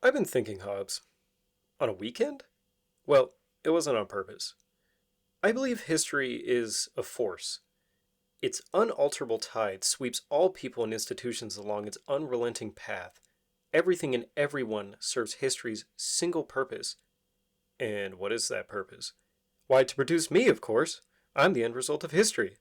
I've been thinking, Hobbs. On a weekend? Well, it wasn't on purpose. I believe history is a force. Its unalterable tide sweeps all people and institutions along its unrelenting path. Everything and everyone serves history's single purpose. And what is that purpose? Why, to produce me, of course. I'm the end result of history.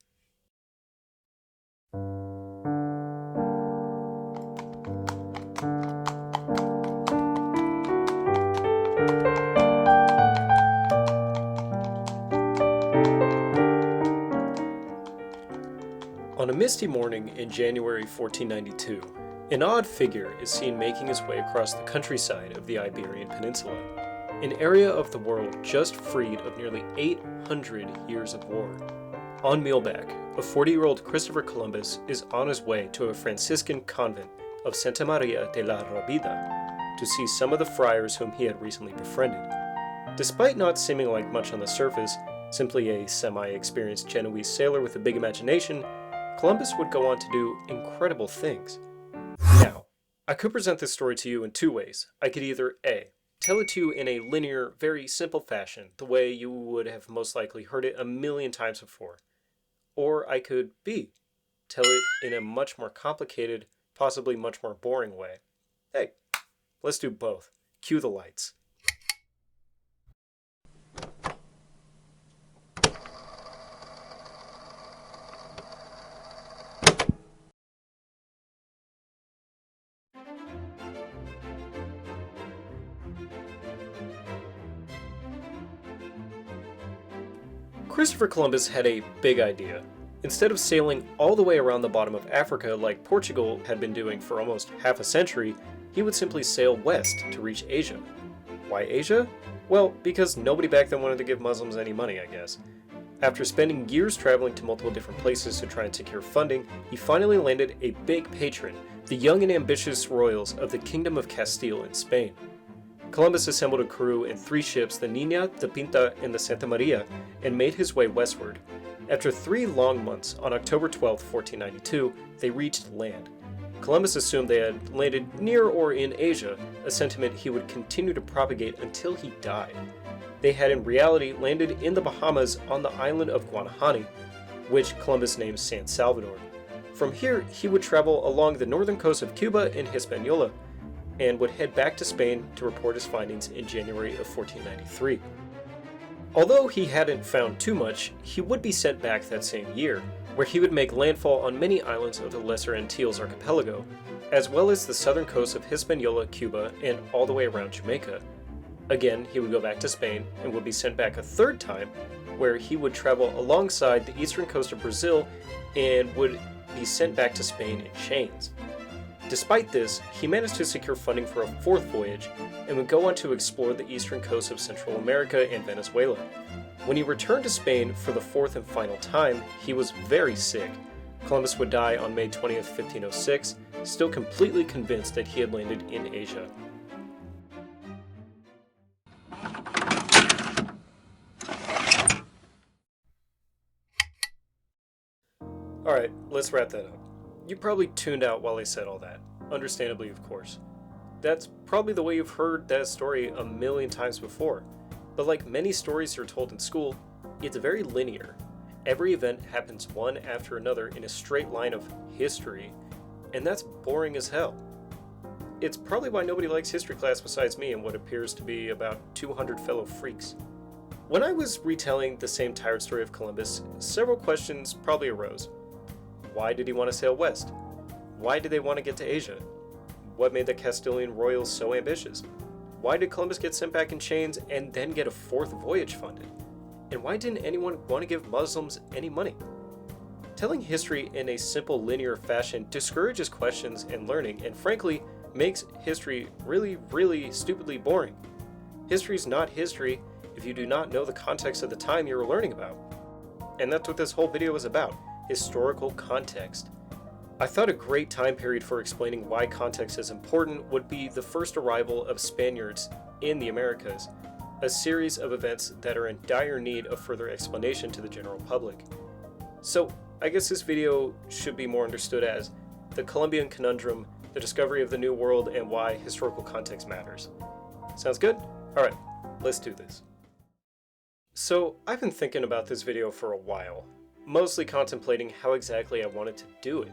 On a misty morning in January 1492, an odd figure is seen making his way across the countryside of the Iberian Peninsula, an area of the world just freed of nearly 800 years of war. On muleback, a 40-year-old Christopher Columbus is on his way to a Franciscan convent of Santa Maria de la Rabida to see some of the friars whom he had recently befriended. Despite not seeming like much on the surface, simply a semi-experienced Genoese sailor with a big imagination, Columbus would go on to do incredible things. Now, I could present this story to you in two ways. I could either A, tell it to you in a linear, very simple fashion, the way you would have most likely heard it a million times before. Or I could B, tell it in a much more complicated, possibly much more boring way. Hey, let's do both. Cue the lights. Christopher Columbus had a big idea. Instead of sailing all the way around the bottom of Africa like Portugal had been doing for almost half a century, he would simply sail west to reach Asia. Why Asia? Well, because nobody back then wanted to give Muslims any money, I guess. After spending years traveling to multiple different places to try and secure funding, he finally landed a big patron, the young and ambitious royals of the Kingdom of Castile in Spain. Columbus assembled a crew in 3 ships, the Niña, the Pinta, and the Santa Maria, and made his way westward. After 3 long months, on October 12, 1492, they reached land. Columbus assumed they had landed near or in Asia, a sentiment he would continue to propagate until he died. They had in reality landed in the Bahamas on the island of Guanahani, which Columbus named San Salvador. From here, he would travel along the northern coast of Cuba and Hispaniola, and would head back to Spain to report his findings in January of 1493. Although he hadn't found too much, he would be sent back that same year, where he would make landfall on many islands of the Lesser Antilles archipelago, as well as the southern coast of Hispaniola, Cuba, and all the way around Jamaica. Again, he would go back to Spain and would be sent back a third time, where he would travel alongside the eastern coast of Brazil and would be sent back to Spain in chains. Despite this, he managed to secure funding for a 4th voyage and would go on to explore the eastern coast of Central America and Venezuela. When he returned to Spain for the 4th and final time, he was very sick. Columbus would die on May 20th, 1506, still completely convinced that he had landed in Asia. Alright, let's wrap that up. You probably tuned out while I said all that. Understandably, of course. That's probably the way you've heard that story a million times before. But like many stories you're told in school, it's very linear. Every event happens one after another in a straight line of history, and that's boring as hell. It's probably why nobody likes history class besides me and what appears to be about 200 fellow freaks. When I was retelling the same tired story of Columbus, several questions probably arose. Why did he want to sail west? Why did they want to get to Asia? What made the Castilian royals so ambitious? Why did Columbus get sent back in chains and then get a 4th voyage funded? And why didn't anyone want to give Muslims any money? Telling history in a simple linear fashion discourages questions and learning, and frankly, makes history really stupidly boring. History's not history if you do not know the context of the time you were learning about. And that's what this whole video is about. Historical context. I thought a great time period for explaining why context is important would be the first arrival of Spaniards in the Americas, a series of events that are in dire need of further explanation to the general public. So I guess this video should be more understood as the Columbian Conundrum the discovery of the New World, and why historical context matters. Sounds good? Alright, let's do this. So, I've been thinking about this video for a while, mostly contemplating how exactly I wanted to do it.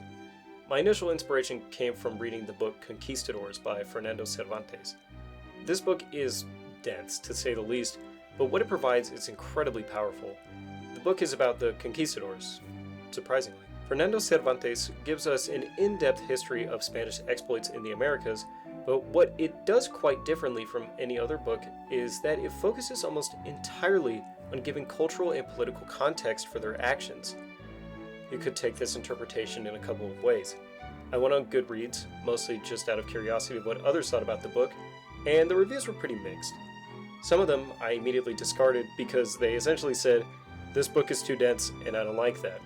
My initial inspiration came from reading the book Conquistadores by Fernando Cervantes. This book is dense, to say the least, but what it provides is incredibly powerful. The book is about the conquistadors, surprisingly. Fernando Cervantes gives us an in-depth history of Spanish exploits in the Americas, but what it does quite differently from any other book is that it focuses almost entirely on giving cultural and political context for their actions. You could take this interpretation in a couple of ways. I went on Goodreads, mostly just out of curiosity of what others thought about the book, and the reviews were pretty mixed. Some of them I immediately discarded because they essentially said, "This book is too dense and I don't like that."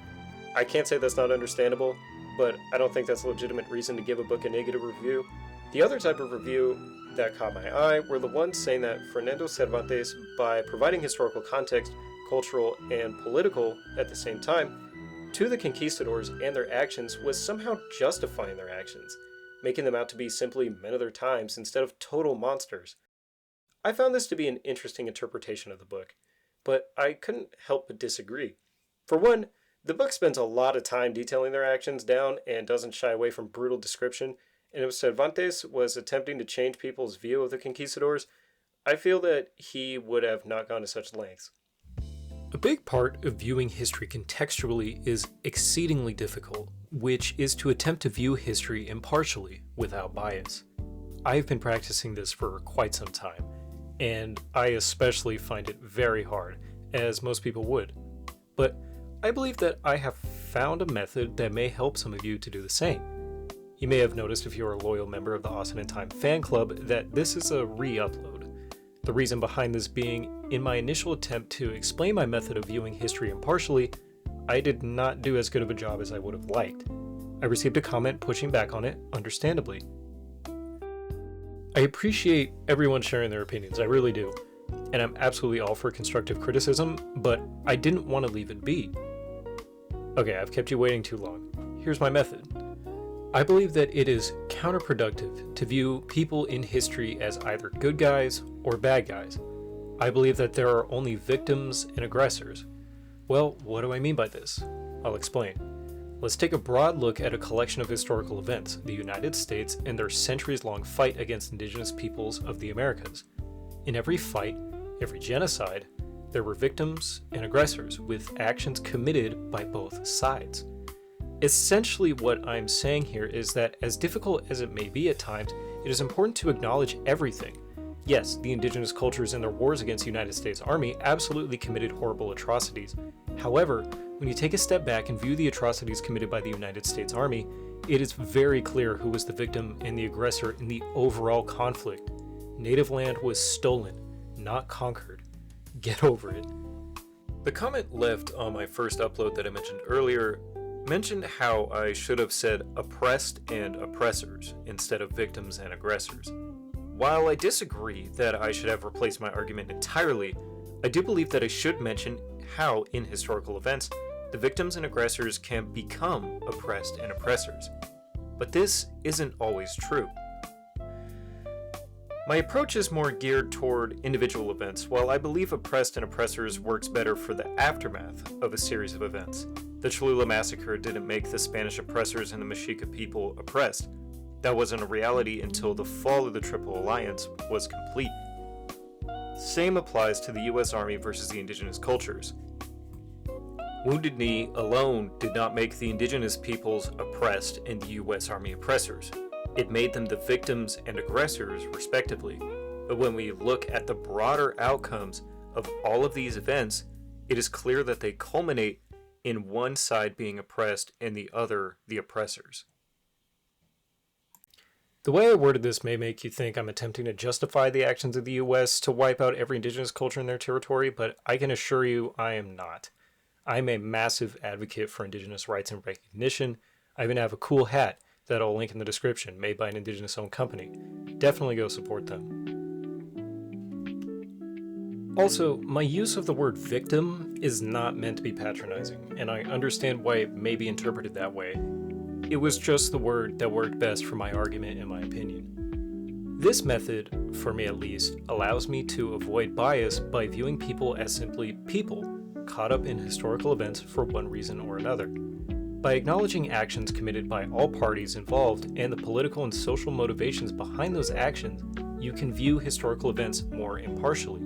I can't say that's not understandable, but I don't think that's a legitimate reason to give a book a negative review. The other type of review that caught my eye were the ones saying that Fernando Cervantes, by providing historical context, cultural and political at the same time, to the conquistadors and their actions, was somehow justifying their actions, making them out to be simply men of their times instead of total monsters. I found this to be an interesting interpretation of the book, but I couldn't help but disagree. For one, the book spends a lot of time detailing their actions down and doesn't shy away from brutal description, and if Cervantes was attempting to change people's view of the conquistadors, I feel that he would have not gone to such lengths. A big part of viewing history contextually is exceedingly difficult, which is to attempt to view history impartially, without bias. I've been practicing this for quite some time, and I especially find it very hard, as most people would. But I believe that I have found a method that may help some of you to do the same. You may have noticed if you're a loyal member of the Austin in Time fan club that this is a re-upload. The reason behind this being, in my initial attempt to explain my method of viewing history impartially, I did not do as good of a job as I would have liked. I received a comment pushing back on it, understandably. I appreciate everyone sharing their opinions, I really do, and I'm absolutely all for constructive criticism, but I didn't want to leave it be. Okay, I've kept you waiting too long. Here's my method. I believe that it is counterproductive to view people in history as either good guys or bad guys. I believe that there are only victims and aggressors. Well, what do I mean by this? I'll explain. Let's take a broad look at a collection of historical events, the United States and their centuries-long fight against indigenous peoples of the Americas. In every fight, every genocide, there were victims and aggressors with actions committed by both sides. Essentially, what I'm saying here is that, as difficult as it may be at times, it is important to acknowledge everything. Yes, the indigenous cultures in their wars against the United States Army absolutely committed horrible atrocities. However, when you take a step back and view the atrocities committed by the United States Army, it is very clear who was the victim and the aggressor in the overall conflict. Native land was stolen, not conquered. Get over it. The comment left on my first upload that I mentioned earlier mentioned how I should have said oppressed and oppressors instead of victims and aggressors. While I disagree that I should have replaced my argument entirely, I do believe that I should mention how, in historical events, the victims and aggressors can become oppressed and oppressors. But this isn't always true. My approach is more geared toward individual events, while I believe oppressed and oppressors works better for the aftermath of a series of events. The Cholula massacre didn't make the Spanish oppressors and the Mexica people oppressed. That wasn't a reality until the fall of the Triple Alliance was complete. Same applies to the US Army versus the indigenous cultures. Wounded Knee alone did not make the indigenous peoples oppressed and the US Army oppressors. It made them the victims and aggressors, respectively. But when we look at the broader outcomes of all of these events, it is clear that they culminate in one side being oppressed and the other the oppressors. The way I worded this may make you think I'm attempting to justify the actions of the US to wipe out every indigenous culture in their territory, but I can assure you I am not. I'm a massive advocate for indigenous rights and recognition. I even have a cool hat that I'll link in the description, made by an indigenous-owned company. Definitely go support them. Also, my use of the word victim is not meant to be patronizing, and I understand why it may be interpreted that way. It was just the word that worked best for my argument, in my opinion. This method, for me at least, allows me to avoid bias by viewing people as simply people, caught up in historical events for one reason or another. By acknowledging actions committed by all parties involved and the political and social motivations behind those actions, you can view historical events more impartially.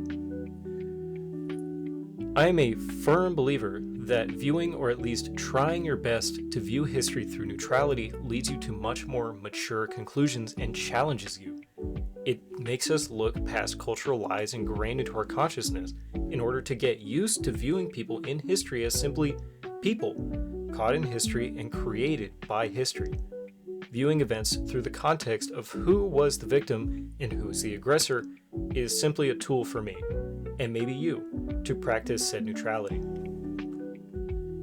I am a firm believer that viewing, or at least trying your best to view history through neutrality, leads you to much more mature conclusions and challenges you. It makes us look past cultural lies ingrained into our consciousness in order to get used to viewing people in history as simply people, caught in history and created by history. Viewing events through the context of who was the victim and who is the aggressor is simply a tool for me, and maybe you, to practice said neutrality.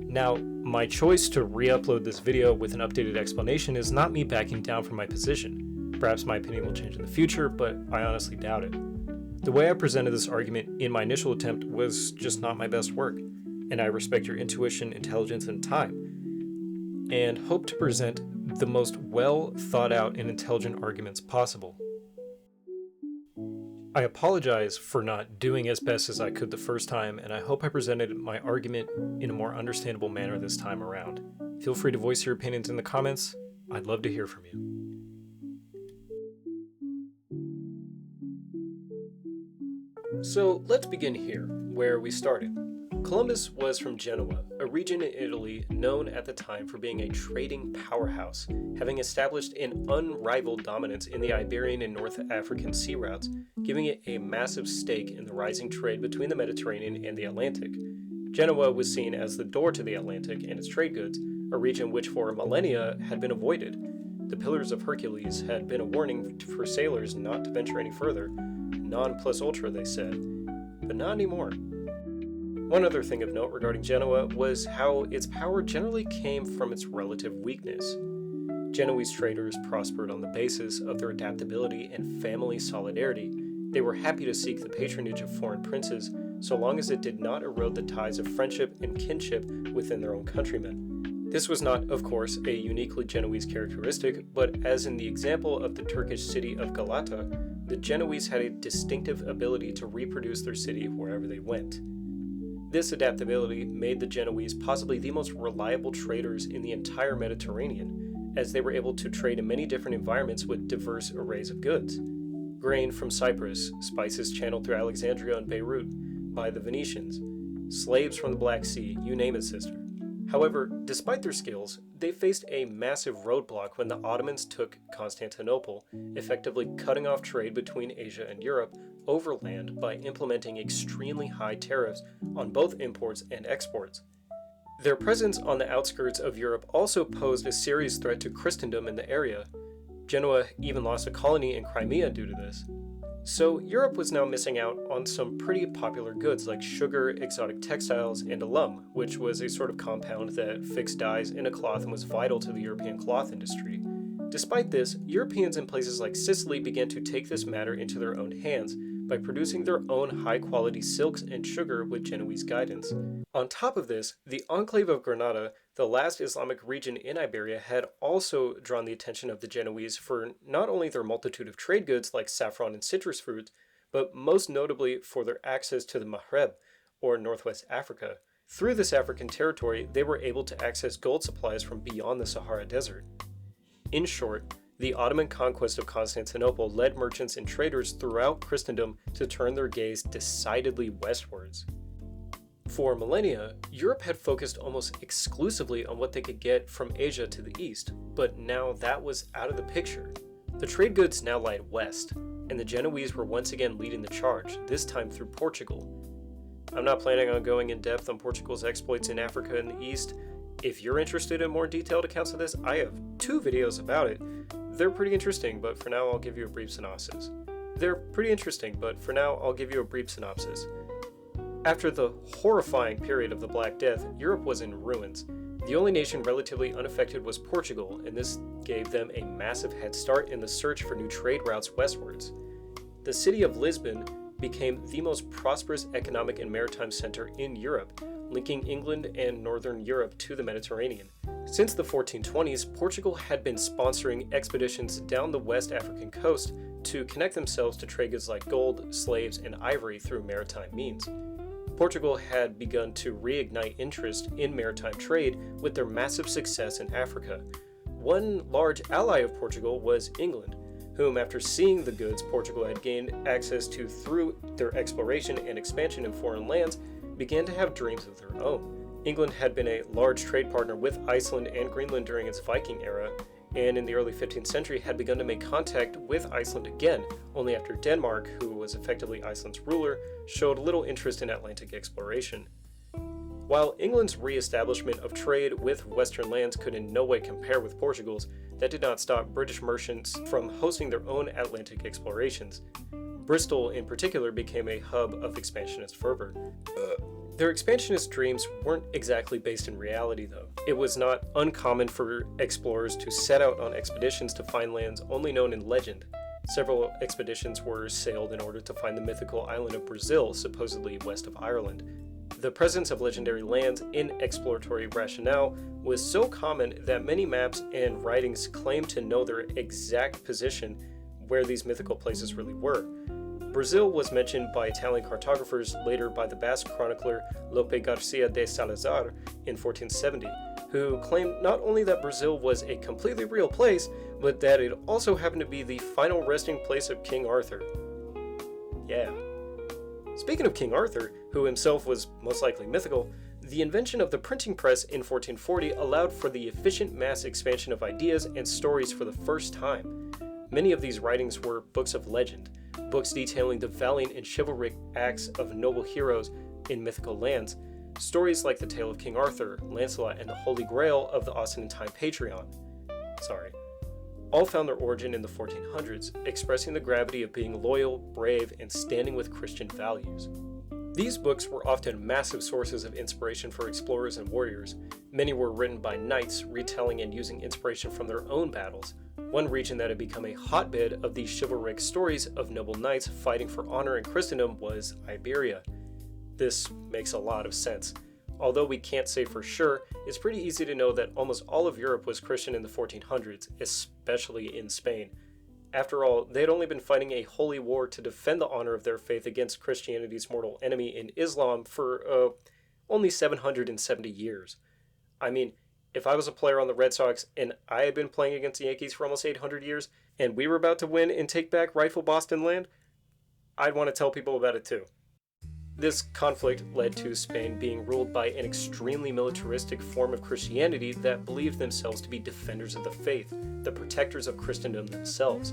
Now, my choice to re-upload this video with an updated explanation is not me backing down from my position. Perhaps my opinion will change in the future, but I honestly doubt it. The way I presented this argument in my initial attempt was just not my best work, and I respect your intuition, intelligence, and time, and hope to present the most well thought out and intelligent arguments possible. I apologize for not doing as best as I could the first time, and I hope I presented my argument in a more understandable manner this time around. Feel free to voice your opinions in the comments. I'd love to hear from you. So let's begin here, where we started. Columbus was from Genoa, a region in Italy known at the time for being a trading powerhouse, having established an unrivaled dominance in the Iberian and North African sea routes, giving it a massive stake in the rising trade between the Mediterranean and the Atlantic. Genoa was seen as the door to the Atlantic and its trade goods, a region which for millennia had been avoided. The Pillars of Hercules had been a warning for sailors not to venture any further. Non plus ultra, they said, but not anymore. One other thing of note regarding Genoa was how its power generally came from its relative weakness. Genoese traders prospered on the basis of their adaptability and family solidarity. They were happy to seek the patronage of foreign princes, so long as it did not erode the ties of friendship and kinship within their own countrymen. This was not, of course, a uniquely Genoese characteristic, but as in the example of the Turkish city of Galata, the Genoese had a distinctive ability to reproduce their city wherever they went. This adaptability made the Genoese possibly the most reliable traders in the entire Mediterranean, as they were able to trade in many different environments with diverse arrays of goods. Grain from Cyprus, spices channeled through Alexandria and Beirut by the Venetians, slaves from the Black Sea, you name it, sister. However, despite their skills, they faced a massive roadblock when the Ottomans took Constantinople, effectively cutting off trade between Asia and Europe overland by implementing extremely high tariffs on both imports and exports. Their presence on the outskirts of Europe also posed a serious threat to Christendom in the area. Genoa even lost a colony in Crimea due to this. So Europe was now missing out on some pretty popular goods like sugar, exotic textiles, and alum, which was a sort of compound that fixed dyes in a cloth and was vital to the European cloth industry. Despite this, Europeans in places like Sicily began to take this matter into their own hands by producing their own high-quality silks and sugar with Genoese guidance. On top of this, the enclave of Granada, the last Islamic region in Iberia, had also drawn the attention of the Genoese for not only their multitude of trade goods like saffron and citrus fruits, but most notably for their access to the Maghreb, or Northwest Africa. Through this African territory, they were able to access gold supplies from beyond the Sahara Desert. In short, the Ottoman conquest of Constantinople led merchants and traders throughout Christendom to turn their gaze decidedly westwards. For millennia, Europe had focused almost exclusively on what they could get from Asia to the east, but now that was out of the picture. The trade goods now lied west, and the Genoese were once again leading the charge, this time through Portugal. I'm not planning on going in depth on Portugal's exploits in Africa and the east. If you're interested in more detailed accounts of this, I have 2 videos about it. They're pretty interesting, but for now I'll give you a brief synopsis. After the horrifying period of the Black Death, Europe was in ruins. The only nation relatively unaffected was Portugal, and this gave them a massive head start in the search for new trade routes westwards. The city of Lisbon became the most prosperous economic and maritime center in Europe, linking England and Northern Europe to the Mediterranean. Since the 1420s, Portugal had been sponsoring expeditions down the West African coast to connect themselves to trade goods like gold, slaves, and ivory through maritime means. Portugal had begun to reignite interest in maritime trade with their massive success in Africa. One large ally of Portugal was England, whom, after seeing the goods Portugal had gained access to through their exploration and expansion in foreign lands, began to have dreams of their own. England had been a large trade partner with Iceland and Greenland during its Viking era, and in the early 15th century had begun to make contact with Iceland again, only after Denmark, who was effectively Iceland's ruler, showed little interest in Atlantic exploration. While England's re-establishment of trade with Western lands could in no way compare with Portugal's, that did not stop British merchants from hosting their own Atlantic explorations. Bristol, in particular, became a hub of expansionist fervor. Their expansionist dreams weren't exactly based in reality, though. It was not uncommon for explorers to set out on expeditions to find lands only known in legend. Several expeditions were sailed in order to find the mythical island of Brazil, supposedly west of Ireland. The presence of legendary lands in exploratory rationale was so common that many maps and writings claimed to know their exact position where these mythical places really were. Brazil was mentioned by Italian cartographers, later by the Basque chronicler Lope Garcia de Salazar in 1470, who claimed not only that Brazil was a completely real place, but that it also happened to be the final resting place of King Arthur. Yeah. Speaking of King Arthur, who himself was most likely mythical, the invention of the printing press in 1440 allowed for the efficient mass expansion of ideas and stories for the first time. Many of these writings were books of legend, books detailing the valiant and chivalric acts of noble heroes in mythical lands, stories like the tale of King Arthur, Lancelot, and the Holy Grail of the Austenentine Patreon. All found their origin in the 1400s, expressing the gravity of being loyal, brave, and standing with Christian values. These books were often massive sources of inspiration for explorers and warriors. Many were written by knights, retelling and using inspiration from their own battles. One region that had become a hotbed of these chivalric stories of noble knights fighting for honor in Christendom was Iberia. This makes a lot of sense. Although we can't say for sure, it's pretty easy to know that almost all of Europe was Christian in the 1400s, especially in Spain. After all, they had only been fighting a holy war to defend the honor of their faith against Christianity's mortal enemy in Islam for only 770 years. I mean, if I was a player on the Red Sox and I had been playing against the Yankees for almost 800 years, and we were about to win and take back rightful Boston land, I'd want to tell people about it too. This conflict led to Spain being ruled by an extremely militaristic form of Christianity that believed themselves to be defenders of the faith, the protectors of Christendom themselves.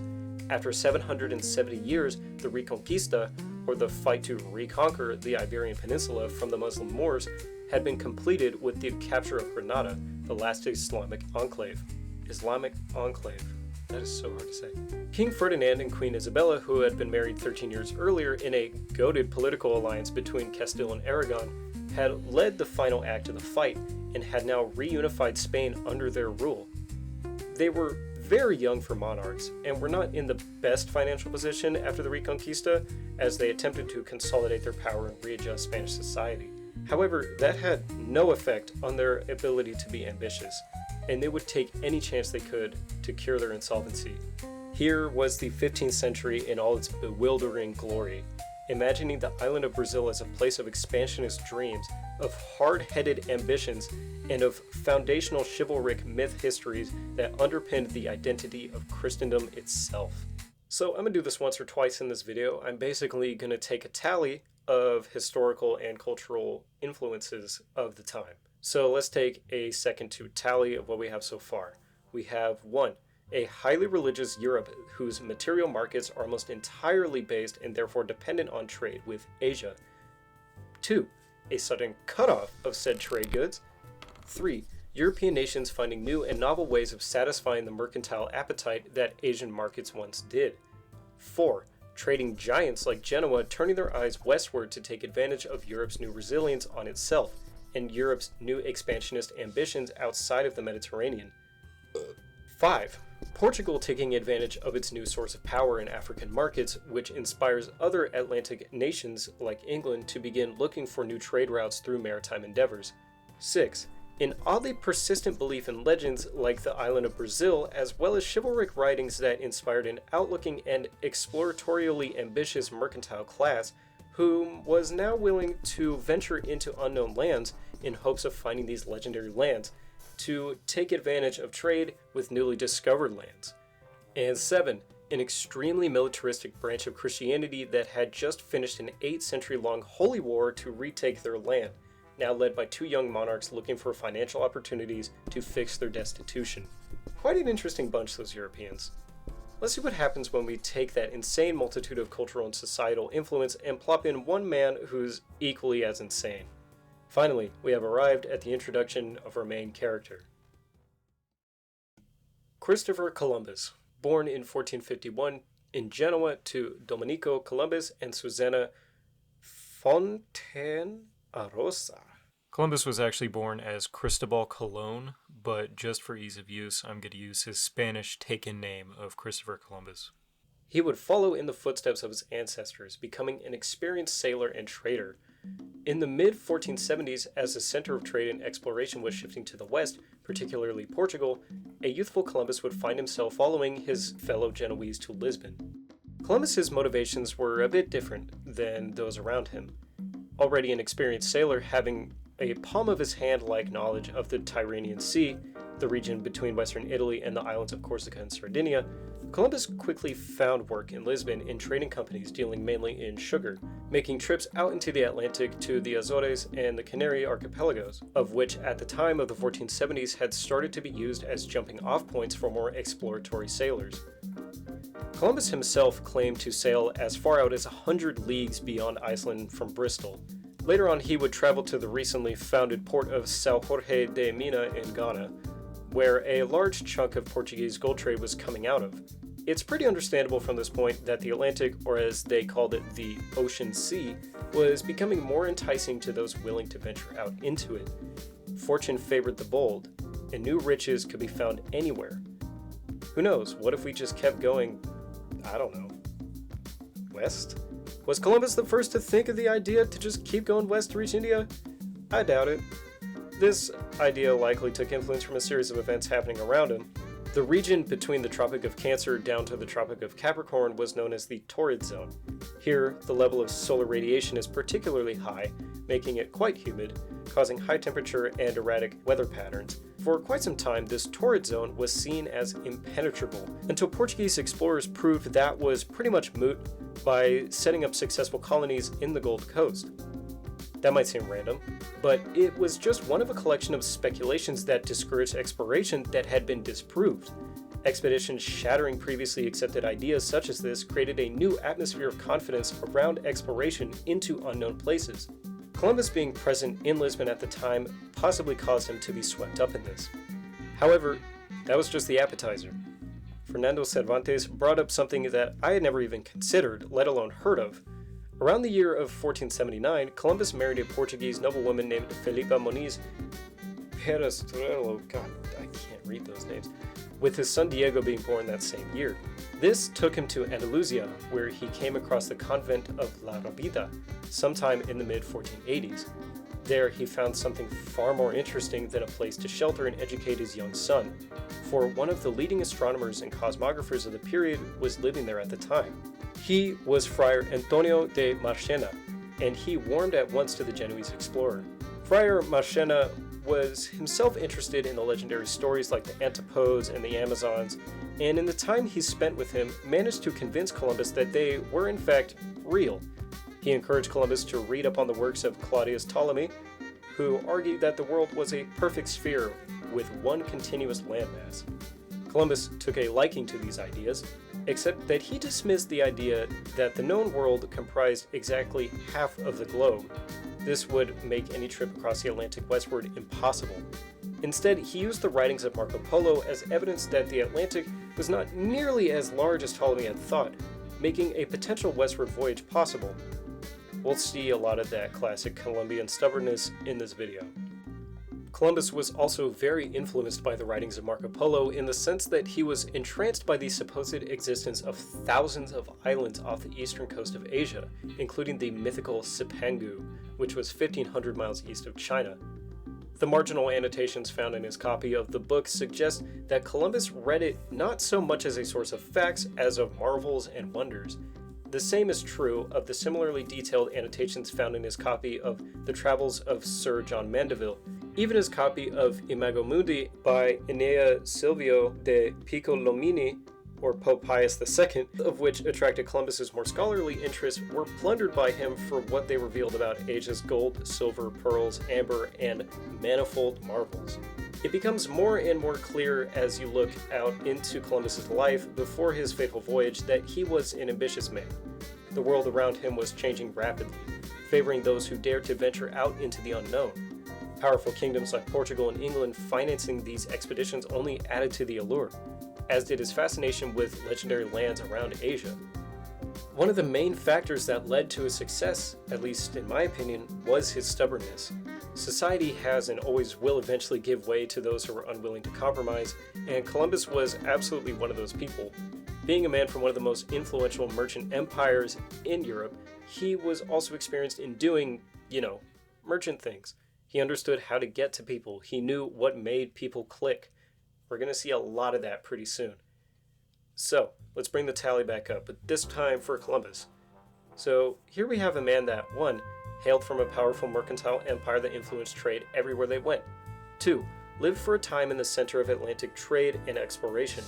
After 770 years, the Reconquista, or the fight to reconquer the Iberian Peninsula from the Muslim Moors, had been completed with the capture of Granada, the last Islamic enclave. That is so hard to say. King Ferdinand and Queen Isabella, who had been married 13 years earlier in a goated political alliance between Castile and Aragon, had led the final act of the fight and had now reunified Spain under their rule. They were very young for monarchs and were not in the best financial position after the Reconquista, as they attempted to consolidate their power and readjust Spanish society. However, that had no effect on their ability to be ambitious, and they would take any chance they could to cure their insolvency. Here was the 15th century in all its bewildering glory, imagining the island of Brazil as a place of expansionist dreams, of hard-headed ambitions, and of foundational chivalric myth histories that underpinned the identity of Christendom itself. So I'm going to do this once or twice in this video. I'm basically going to take a tally of historical and cultural influences of the time. So let's take a second to tally of what we have so far. We have 1. A highly religious Europe whose material markets are almost entirely based and therefore dependent on trade with Asia. 2. A sudden cutoff of said trade goods. 3. European nations finding new and novel ways of satisfying the mercantile appetite that Asian markets once did. 4. Trading giants like Genoa turning their eyes westward to take advantage of Europe's new resilience on itself, and Europe's new expansionist ambitions outside of the Mediterranean. 5. Portugal taking advantage of its new source of power in African markets, which inspires other Atlantic nations like England to begin looking for new trade routes through maritime endeavors. 6. An oddly persistent belief in legends like the island of Brazil, as well as chivalric writings that inspired an outlooking and exploratorially ambitious mercantile class who was now willing to venture into unknown lands in hopes of finding these legendary lands to take advantage of trade with newly discovered lands. And 7. An extremely militaristic branch of Christianity that had just finished an 8-century-long holy war to retake their land, now led by 2 young monarchs looking for financial opportunities to fix their destitution. Quite an interesting bunch, those Europeans. Let's see what happens when we take that insane multitude of cultural and societal influence and plop in one man who's equally as insane. Finally, we have arrived at the introduction of our main character. Christopher Columbus, born in 1451 in Genoa to Domenico Columbus and Susanna Fontanarossa. Columbus was actually born as Cristobal Colon, but just for ease of use, I'm going to use his Spanish taken name of Christopher Columbus. He would follow in the footsteps of his ancestors, becoming an experienced sailor and trader. In the mid-1470s, as the center of trade and exploration was shifting to the west, particularly Portugal, a youthful Columbus would find himself following his fellow Genoese to Lisbon. Columbus's motivations were a bit different than those around him. Already an experienced sailor, having a palm-of-his-hand-like knowledge of the Tyrrhenian Sea, the region between western Italy and the islands of Corsica and Sardinia, Columbus quickly found work in Lisbon in trading companies dealing mainly in sugar, making trips out into the Atlantic to the Azores and the Canary archipelagos, of which at the time of the 1470s had started to be used as jumping-off points for more exploratory sailors. Columbus himself claimed to sail as far out as 100 leagues beyond Iceland from Bristol. Later on, he would travel to the recently founded port of São Jorge de Mina in Ghana, where a large chunk of Portuguese gold trade was coming out of. It's pretty understandable from this point that the Atlantic, or as they called it, the Ocean Sea, was becoming more enticing to those willing to venture out into it. Fortune favored the bold, and new riches could be found anywhere. Who knows, what if we just kept going, I don't know, west? Was Columbus the first to think of the idea to just keep going west to reach India? I doubt it. This idea likely took influence from a series of events happening around him. The region between the Tropic of Cancer down to the Tropic of Capricorn was known as the Torrid Zone. Here, the level of solar radiation is particularly high, making it quite humid, causing high temperature and erratic weather patterns. For quite some time, this torrid zone was seen as impenetrable, until Portuguese explorers proved that was pretty much moot by setting up successful colonies in the Gold Coast. That might seem random, but it was just one of a collection of speculations that discouraged exploration that had been disproved. Expeditions shattering previously accepted ideas such as this created a new atmosphere of confidence around exploration into unknown places. Columbus being present in Lisbon at the time possibly caused him to be swept up in this. However, that was just the appetizer. Fernando Cervantes brought up something that I had never even considered, let alone heard of. Around the year of 1479, Columbus married a Portuguese noblewoman named Felipa Moniz Perestrello, God, I can't read those names, with his son Diego being born that same year. This took him to Andalusia, where he came across the convent of La Rabida, sometime in the mid-1480s. There, he found something far more interesting than a place to shelter and educate his young son, for one of the leading astronomers and cosmographers of the period was living there at the time. He was Friar Antonio de Marchena, and he warmed at once to the Genoese explorer. Friar Marchena was himself interested in the legendary stories like the Antipodes and the Amazons, and in the time he spent with him, managed to convince Columbus that they were in fact real. He encouraged Columbus to read up on the works of Claudius Ptolemy, who argued that the world was a perfect sphere with one continuous landmass. Columbus took a liking to these ideas, except that he dismissed the idea that the known world comprised exactly half of the globe. This would make any trip across the Atlantic westward impossible. Instead, he used the writings of Marco Polo as evidence that the Atlantic was not nearly as large as Ptolemy had thought, making a potential westward voyage possible. We'll see a lot of that classic Columbian stubbornness in this video. Columbus was also very influenced by the writings of Marco Polo in the sense that he was entranced by the supposed existence of thousands of islands off the eastern coast of Asia, including the mythical Cipangu, which was 1,500 miles east of China. The marginal annotations found in his copy of the book suggest that Columbus read it not so much as a source of facts as of marvels and wonders. The same is true of the similarly detailed annotations found in his copy of The Travels of Sir John Mandeville. Even his copy of Imago Mundi by Enea Silvio de Piccolomini, or Pope Pius II, of which attracted Columbus's more scholarly interests, were plundered by him for what they revealed about Asia's gold, silver, pearls, amber, and manifold marvels. It becomes more and more clear as you look out into Columbus's life before his fateful voyage that he was an ambitious man. The world around him was changing rapidly, favoring those who dared to venture out into the unknown. Powerful kingdoms like Portugal and England financing these expeditions only added to the allure, as did his fascination with legendary lands around Asia. One of the main factors that led to his success, at least in my opinion, was his stubbornness. Society has and always will eventually give way to those who are unwilling to compromise, and Columbus was absolutely one of those people. Being a man from one of the most influential merchant empires in Europe, he was also experienced in doing, merchant things. He understood how to get to people. He knew what made people click. We're going to see a lot of that pretty soon. So, let's bring the tally back up, but this time for Columbus. So, here we have a man that, 1, hailed from a powerful mercantile empire that influenced trade everywhere they went. 2, lived for a time in the center of Atlantic trade and exploration.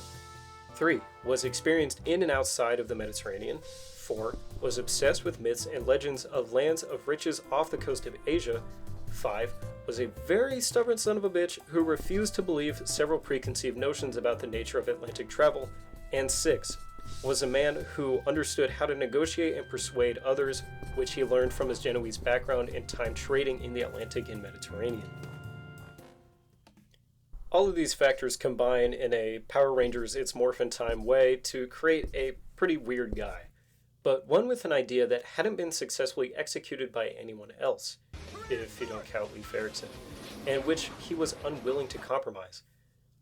3, was experienced in and outside of the Mediterranean. 4, was obsessed with myths and legends of lands of riches off the coast of Asia. 5, was a very stubborn son of a bitch who refused to believe several preconceived notions about the nature of Atlantic travel. And 6, was a man who understood how to negotiate and persuade others, which he learned from his Genoese background and time trading in the Atlantic and Mediterranean. All of these factors combine in a Power Rangers It's Morphin' Time way to create a pretty weird guy, but one with an idea that hadn't been successfully executed by anyone else, if you don't count Leif Erikson, and which he was unwilling to compromise.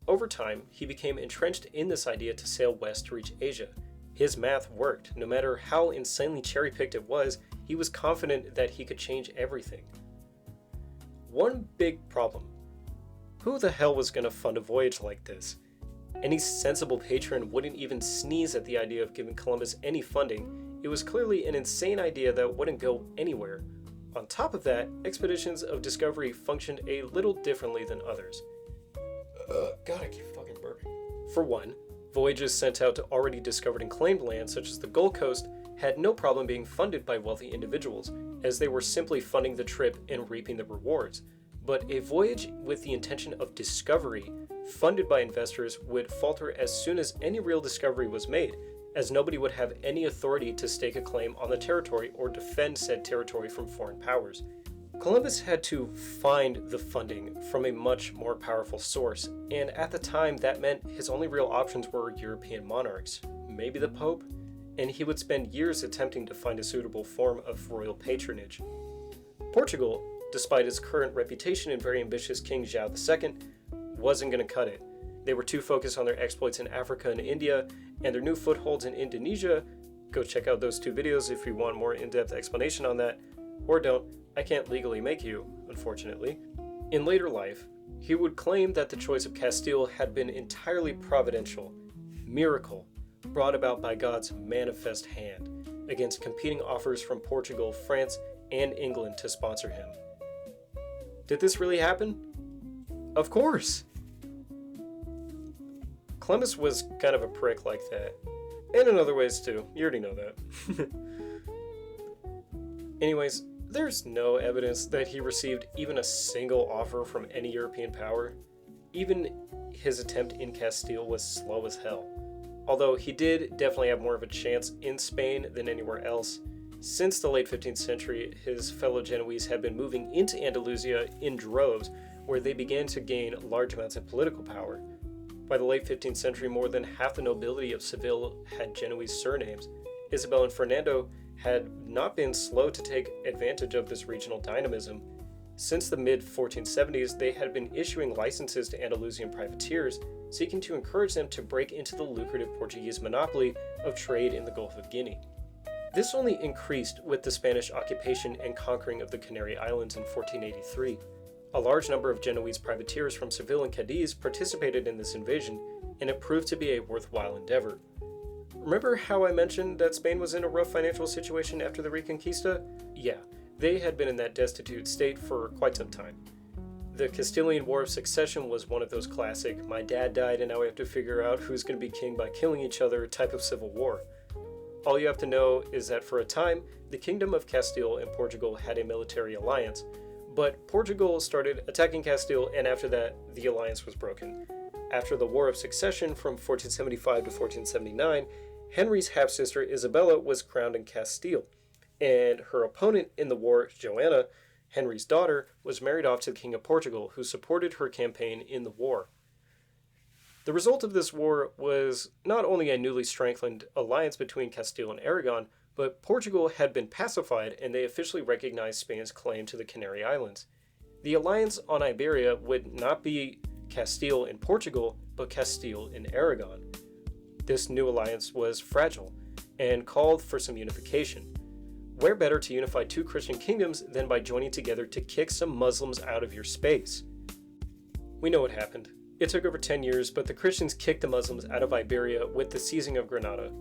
Over time, he became entrenched in this idea to sail west to reach Asia. His math worked. No matter how insanely cherry-picked it was, he was confident that he could change everything. One big problem. Who the hell was going to fund a voyage like this? Any sensible patron wouldn't even sneeze at the idea of giving Columbus any funding. It was clearly an insane idea that wouldn't go anywhere. On top of that, expeditions of discovery functioned a little differently than others. God, I keep fucking burping. For one, voyages sent out to already discovered and claimed lands such as the Gold Coast had no problem being funded by wealthy individuals, as they were simply funding the trip and reaping the rewards. But a voyage with the intention of discovery, funded by investors, would falter as soon as any real discovery was made, as nobody would have any authority to stake a claim on the territory or defend said territory from foreign powers. Columbus had to find the funding from a much more powerful source, and at the time that meant his only real options were European monarchs, maybe the Pope, and he would spend years attempting to find a suitable form of royal patronage. Portugal, despite its current reputation and very ambitious King Zhao II, wasn't going to cut it. They were too focused on their exploits in Africa and India, and their new footholds in Indonesia. Go check out those 2 videos if you want more in-depth explanation on that, or don't. I can't legally make you, unfortunately. In later life, he would claim that the choice of Castile had been entirely providential, miracle, brought about by God's manifest hand, against competing offers from Portugal, France, and England to sponsor him. Did this really happen? Of course! Columbus was kind of a prick like that, and in other ways too. You already know that. Anyways, there's no evidence that he received even a single offer from any European power. Even his attempt in Castile was slow as hell. Although he did definitely have more of a chance in Spain than anywhere else. Since the late 15th century, his fellow Genoese had been moving into Andalusia in droves, where they began to gain large amounts of political power. By the late 15th century, more than half the nobility of Seville had Genoese surnames. Isabel and Fernando had not been slow to take advantage of this regional dynamism. Since the mid-1470s, they had been issuing licenses to Andalusian privateers, seeking to encourage them to break into the lucrative Portuguese monopoly of trade in the Gulf of Guinea. This only increased with the Spanish occupation and conquering of the Canary Islands in 1483. A large number of Genoese privateers from Seville and Cadiz participated in this invasion, and it proved to be a worthwhile endeavor. Remember how I mentioned that Spain was in a rough financial situation after the Reconquista? Yeah, they had been in that destitute state for quite some time. The Castilian War of Succession was one of those classic, my dad died and now we have to figure out who's going to be king by killing each other type of civil war. All you have to know is that for a time, the Kingdom of Castile and Portugal had a military alliance, but Portugal started attacking Castile, and after that, the alliance was broken. After the War of Succession from 1475 to 1479, Henry's half-sister Isabella was crowned in Castile, and her opponent in the war, Joanna, Henry's daughter, was married off to the King of Portugal, who supported her campaign in the war. The result of this war was not only a newly strengthened alliance between Castile and Aragon, but Portugal had been pacified and they officially recognized Spain's claim to the Canary Islands. The alliance on Iberia would not be Castile and Portugal, but Castile and Aragon. This new alliance was fragile and called for some unification. Where better to unify two Christian kingdoms than by joining together to kick some Muslims out of your space? We know what happened. It took over 10 years, but the Christians kicked the Muslims out of Iberia with the seizing of Granada.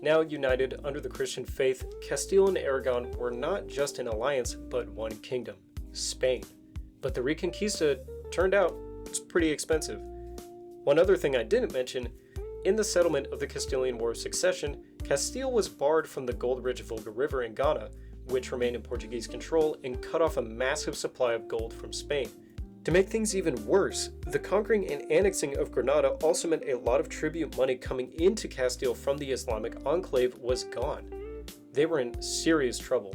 Now united under the Christian faith, Castile and Aragon were not just an alliance, but one kingdom, Spain. But the Reconquista turned out it's pretty expensive. One other thing I didn't mention, in the settlement of the Castilian War of Succession, Castile was barred from the gold-rich Volga River in Ghana, which remained in Portuguese control and cut off a massive supply of gold from Spain. To make things even worse, the conquering and annexing of Granada also meant a lot of tribute money coming into Castile from the Islamic enclave was gone. They were in serious trouble.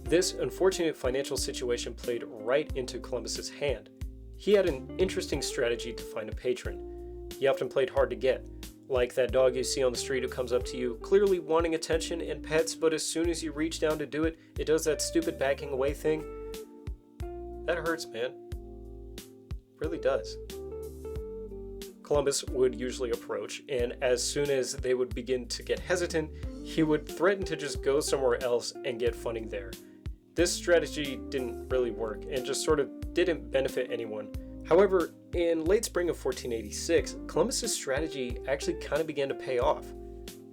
This unfortunate financial situation played right into Columbus's hand. He had an interesting strategy to find a patron. He often played hard to get, like that dog you see on the street who comes up to you, clearly wanting attention and pets, but as soon as you reach down to do it, it does that stupid backing away thing. That hurts, man. Really does. Columbus would usually approach, and as soon as they would begin to get hesitant, he would threaten to just go somewhere else and get funding there. This strategy didn't really work, and just sort of didn't benefit anyone. However, in late spring of 1486, Columbus's strategy actually kind of began to pay off.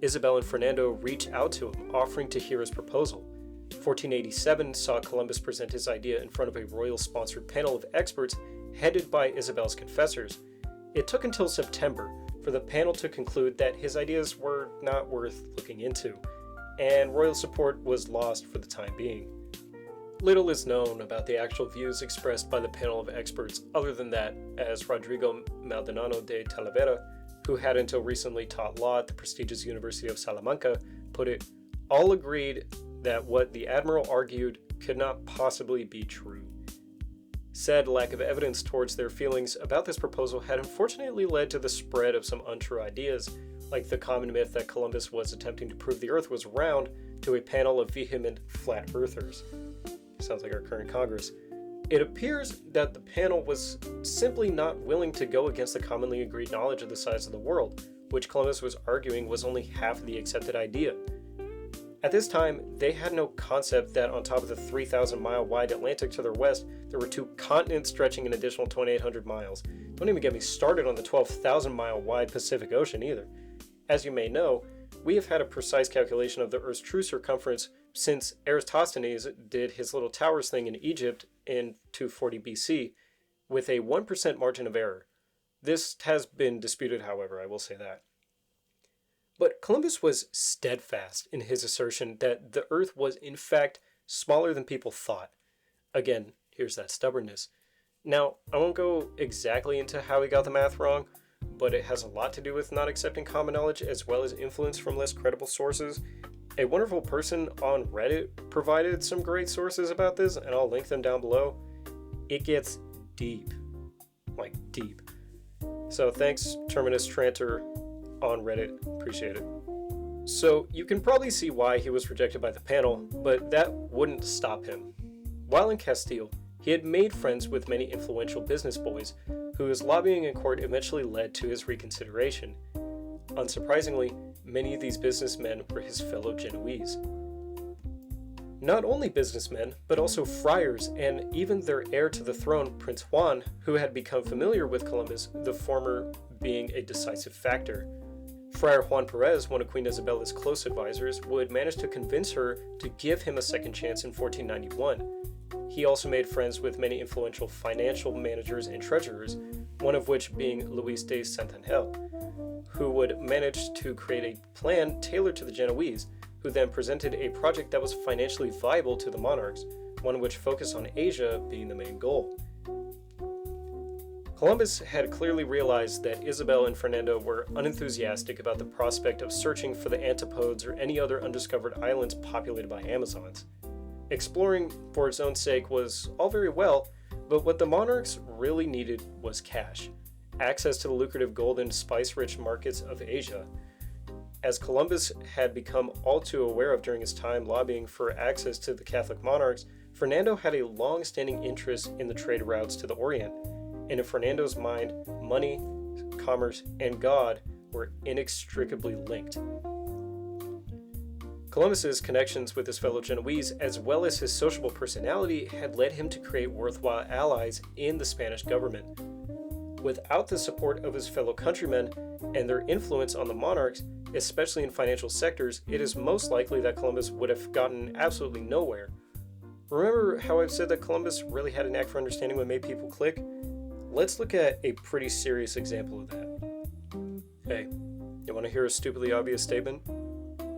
Isabel and Fernando reached out to him, offering to hear his proposal. 1487 saw Columbus present his idea in front of a royal-sponsored panel of experts headed by Isabel's confessors. It took until September for the panel to conclude that his ideas were not worth looking into, and royal support was lost for the time being. Little is known about the actual views expressed by the panel of experts other than that, as Rodrigo Maldonado de Talavera, who had until recently taught law at the prestigious University of Salamanca, put it, all agreed that what the admiral argued could not possibly be true. Said lack of evidence towards their feelings about this proposal had unfortunately led to the spread of some untrue ideas, like the common myth that Columbus was attempting to prove the Earth was round to a panel of vehement flat earthers. Sounds like our current Congress. It appears that the panel was simply not willing to go against the commonly agreed knowledge of the size of the world, which Columbus was arguing was only half the accepted idea. At this time, they had no concept that on top of the 3,000-mile wide Atlantic to their west, there were two continents stretching an additional 2,800 miles. Don't even get me started on the 12,000-mile wide Pacific Ocean either. As you may know, we have had a precise calculation of the Earth's true circumference since Eratosthenes did his little towers thing in Egypt in 240 BC with a 1% margin of error. This has been disputed, however, I will say that. But Columbus was steadfast in his assertion that the Earth was in fact smaller than people thought. Again, here's that stubbornness. Now, I won't go exactly into how he got the math wrong, but it has a lot to do with not accepting common knowledge as well as influence from less credible sources. A wonderful person on Reddit provided some great sources about this, and I'll link them down below. It gets deep. Like deep. So thanks, Terminus Tranter on Reddit. Appreciate it. So you can probably see why he was rejected by the panel, but that wouldn't stop him. While in Castile, he had made friends with many influential business boys, whose lobbying in court eventually led to his reconsideration. Unsurprisingly, many of these businessmen were his fellow Genoese. Not only businessmen, but also friars, and even their heir to the throne, Prince Juan, who had become familiar with Columbus, the former being a decisive factor. Friar Juan Perez, one of Queen Isabella's close advisors, would manage to convince her to give him a second chance in 1491. He also made friends with many influential financial managers and treasurers, one of which being Luis de Santander, who would manage to create a plan tailored to the Genoese, who then presented a project that was financially viable to the monarchs, one which focused on Asia being the main goal. Columbus had clearly realized that Isabel and Fernando were unenthusiastic about the prospect of searching for the antipodes or any other undiscovered islands populated by Amazons. Exploring for its own sake was all very well, but what the monarchs really needed was cash, access to the lucrative gold and spice-rich markets of Asia. As Columbus had become all too aware of during his time lobbying for access to the Catholic monarchs, Fernando had a long-standing interest in the trade routes to the Orient, and in Fernando's mind, money, commerce, and God were inextricably linked. Columbus's connections with his fellow Genoese, as well as his sociable personality, had led him to create worthwhile allies in the Spanish government. Without the support of his fellow countrymen and their influence on the monarchs, especially in financial sectors, it is most likely that Columbus would have gotten absolutely nowhere. Remember how I've said that Columbus really had a knack for understanding what made people click? Let's look at a pretty serious example of that. Hey, you want to hear a stupidly obvious statement?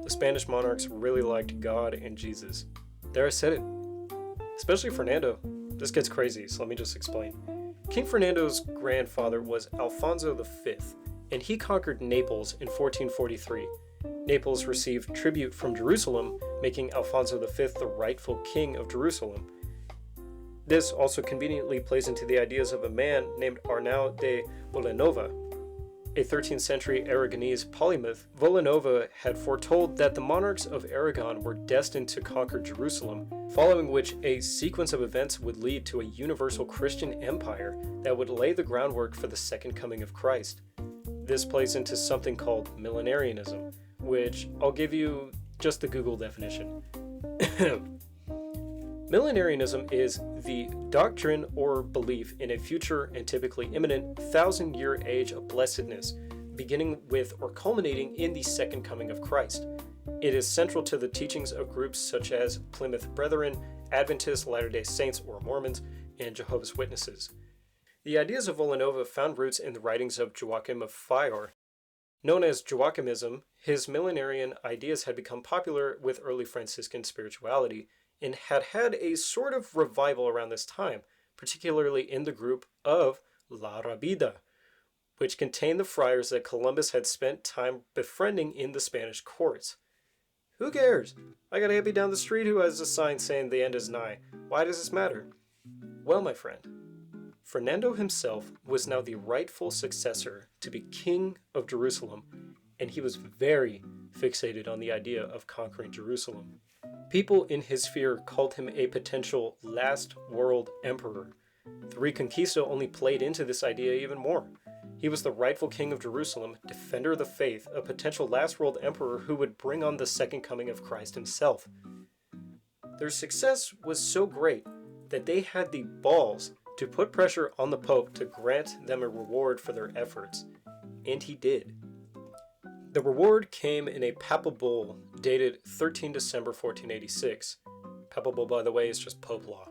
The Spanish monarchs really liked God and Jesus. There, I said it. Especially Fernando. This gets crazy, so let me just explain. King Fernando's grandfather was Alfonso V, and he conquered Naples in 1443. Naples received tribute from Jerusalem, making Alfonso V the rightful king of Jerusalem. This also conveniently plays into the ideas of a man named Arnau de Villanova. A 13th century Aragonese polymath, Villanova had foretold that the monarchs of Aragon were destined to conquer Jerusalem, following which a sequence of events would lead to a universal Christian empire that would lay the groundwork for the second coming of Christ. This plays into something called millenarianism, which I'll give you just the Google definition. Millenarianism is the doctrine or belief in a future and typically imminent 1,000-year age of blessedness, beginning with or culminating in the second coming of Christ. It is central to the teachings of groups such as Plymouth Brethren, Adventists, Latter-day Saints or Mormons, and Jehovah's Witnesses. The ideas of Villanova found roots in the writings of Joachim of Fiore. Known as Joachimism, his millenarian ideas had become popular with early Franciscan spirituality, and had had a sort of revival around this time, particularly in the group of La Rabida, which contained the friars that Columbus had spent time befriending in the Spanish courts. Who cares? I got a hippie down the street who has a sign saying the end is nigh. Why does this matter? Well, my friend, Fernando himself was now the rightful successor to be king of Jerusalem, and he was very fixated on the idea of conquering Jerusalem. People in his sphere called him a potential last world emperor. The Reconquista only played into this idea even more. He was the rightful king of Jerusalem, defender of the faith, a potential last world emperor who would bring on the second coming of Christ himself. Their success was so great that they had the balls to put pressure on the Pope to grant them a reward for their efforts, and he did. The reward came in a papal bull dated 13 December 1486. Papal bull, by the way, is just Pope law.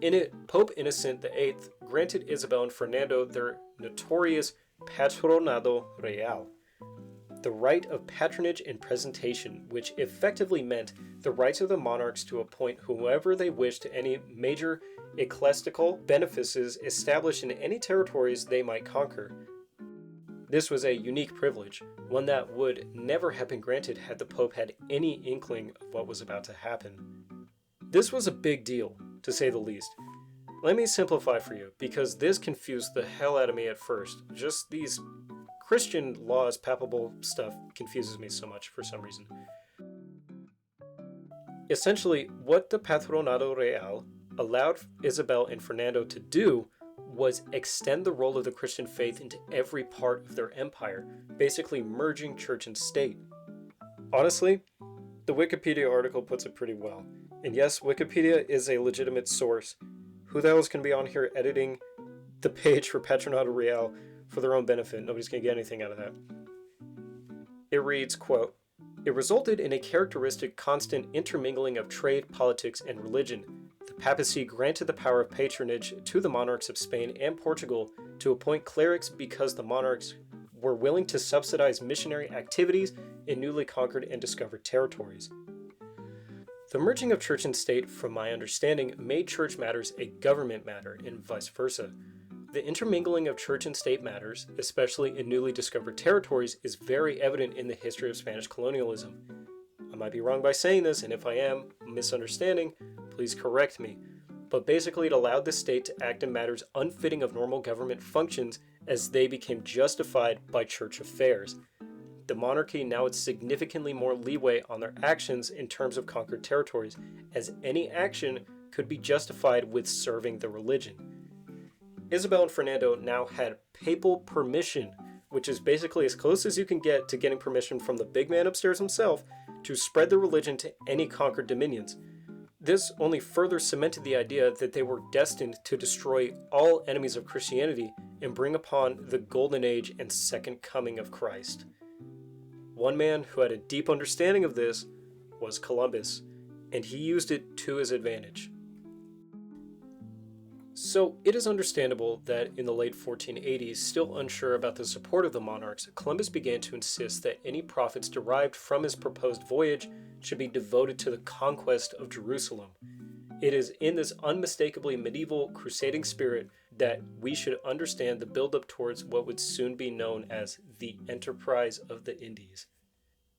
In it, Pope Innocent VIII granted Isabel and Fernando their notorious Patronado Real, the right of patronage and presentation, which effectively meant the rights of the monarchs to appoint whoever they wished to any major ecclesiastical benefices established in any territories they might conquer. This was a unique privilege, one that would never have been granted had the Pope had any inkling of what was about to happen. This was a big deal, to say the least. Let me simplify for you, because this confused the hell out of me at first. Just these Christian laws, papal stuff confuses me so much for some reason. Essentially, what the Patronado Real allowed Isabel and Fernando to do was extend the role of the Christian faith into every part of their empire, basically merging church and state. Honestly, The Wikipedia article puts it pretty well. And yes, Wikipedia is a legitimate source. Who the hell is going to be on here editing the page for Patronato Real for their own benefit? Nobody's going to get anything out of that. It reads, quote, "It resulted in a characteristic constant intermingling of trade, politics, and religion. The papacy granted the power of patronage to the monarchs of Spain and Portugal to appoint clerics because the monarchs were willing to subsidize missionary activities in newly conquered and discovered territories. The merging of church and state, from my understanding, made church matters a government matter, and vice versa. The intermingling of church and state matters, especially in newly discovered territories, is very evident in the history of Spanish colonialism. I might be wrong by saying this, and if I am misunderstanding, please correct me. But basically it allowed the state to act in matters unfitting of normal government functions as they became justified by church affairs. The monarchy now had significantly more leeway on their actions in terms of conquered territories, as any action could be justified with serving the religion. Isabel and Fernando now had papal permission, which is basically as close as you can get to getting permission from the big man upstairs himself to spread the religion to any conquered dominions. This only further cemented the idea that they were destined to destroy all enemies of Christianity and bring upon the golden age and second coming of Christ. One man who had a deep understanding of this was Columbus, and he used it to his advantage. So it is understandable that in the late 1480s, still unsure about the support of the monarchs, Columbus began to insist that any profits derived from his proposed voyage should be devoted to the conquest of Jerusalem. It is in this unmistakably medieval crusading spirit that we should understand the build-up towards what would soon be known as the Enterprise of the Indies.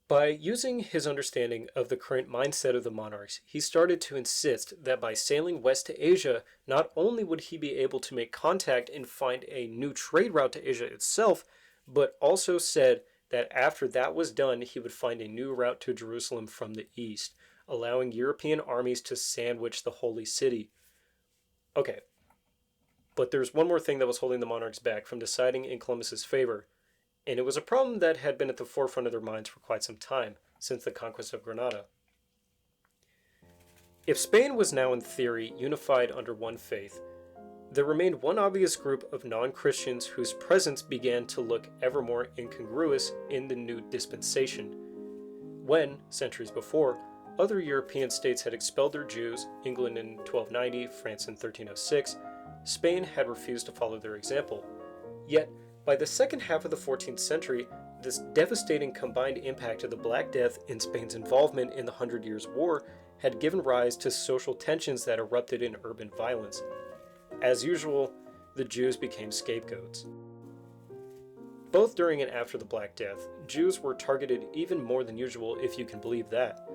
By using his understanding of the current mindset of the monarchs, he started to insist that by sailing west to Asia, not only would he be able to make contact and find a new trade route to Asia itself, but also said that after that was done, he would find a new route to Jerusalem from the east, allowing European armies to sandwich the Holy City. Okay, but there's one more thing that was holding the monarchs back from deciding in Columbus's favor, and it was a problem that had been at the forefront of their minds for quite some time, since the conquest of Granada. If Spain was now in theory unified under one faith, there remained one obvious group of non-Christians whose presence began to look ever more incongruous in the new dispensation. When, centuries before, other European states had expelled their Jews, England in 1290, France in 1306, Spain had refused to follow their example. Yet, by the second half of the 14th century, this devastating combined impact of the Black Death and Spain's involvement in the Hundred Years' War had given rise to social tensions that erupted in urban violence. As usual, the Jews became scapegoats. Both during and after the Black Death, Jews were targeted even more than usual, if you can believe that.